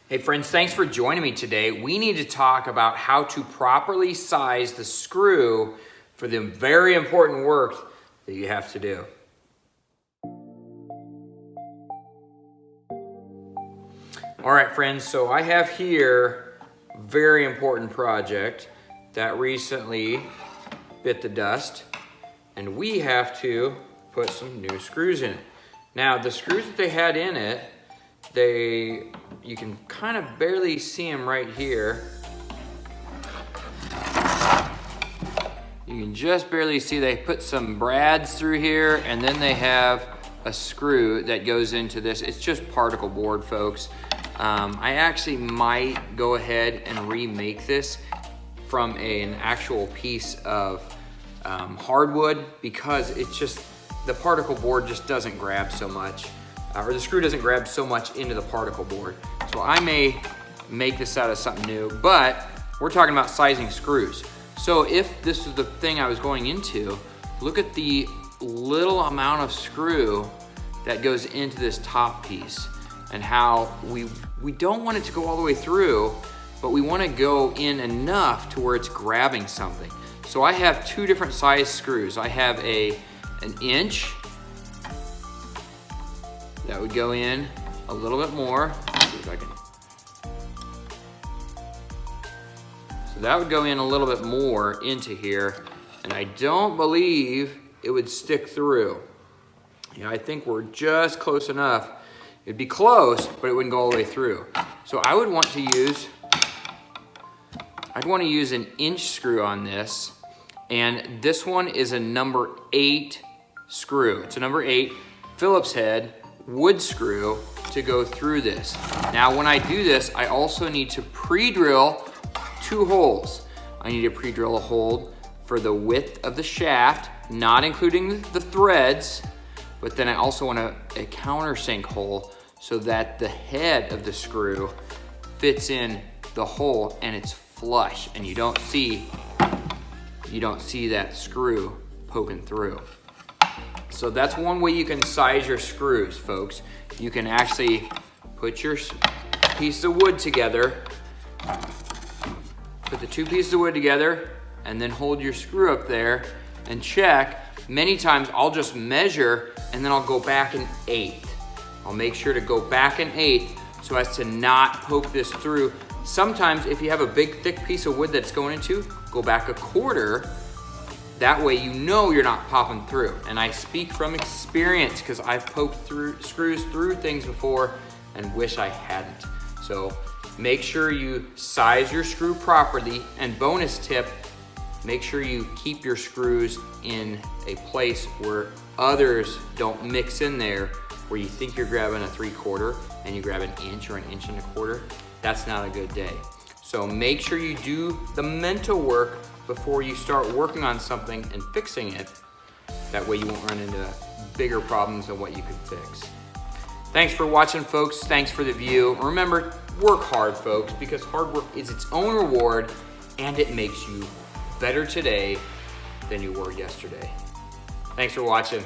Hey friends, thanks for joining me today. We need to talk about how to properly size the screw for the very important work that you have to do. All right friends, so I have here a very important project that recently bit the dust, and we have to put some new screws in it. Now the screws that they had in it, you can kind of barely see them right here. You can just barely see they put some brads through here, and then they have a screw that goes into this. It's just particle board, folks. I actually might go ahead and remake this from an actual piece of hardwood, because it's just, the particle board just doesn't grab so much. Or the screw doesn't grab so much into the particle board. So I may make this out of something new, but we're talking about sizing screws. So if this is the thing I was going into, look at the little amount of screw that goes into this top piece, and how we don't want it to go all the way through, but we want to go in enough to where it's grabbing something. So I have two different size screws. I have an inch that would go in a little bit more. Let's see if I can. So that would go in a little bit more into here, and I don't believe it would stick through. Yeah, I think we're just close enough. It'd be close, but it wouldn't go all the way through. So I would want to use, an inch screw on this, and this one is a number 8 screw. It's a number 8 Phillips head wood screw to go through this. Now when I do this, I also need to pre-drill 2 holes. I need to pre-drill a hole for the width of the shaft, not including the threads, but then I also want a countersink hole so that the head of the screw fits in the hole and it's flush, and you don't see that screw poking through. So that's one way you can size your screws, folks. You can actually put your piece of wood together, put the 2 pieces of wood together, and then hold your screw up there and check. Many times I'll just measure and then I'll go back an 1/8. I'll make sure to go back an 1/8 so as to not poke this through. Sometimes if you have a big thick piece of wood that's going into, go back 1/4. That way you know you're not popping through. And I speak from experience, because I've poked screws through things before and wish I hadn't. So make sure you size your screw properly, and bonus tip, make sure you keep your screws in a place where others don't mix in there, where you think you're grabbing a 3/4 and you grab an inch or an 1.25 inches. That's not a good day. So make sure you do the mental work before you start working on something and fixing it. That way you won't run into bigger problems than what you could fix. Thanks for watching, folks. Thanks for the view. Remember, work hard, folks, because hard work is its own reward, and it makes you better today than you were yesterday. Thanks for watching.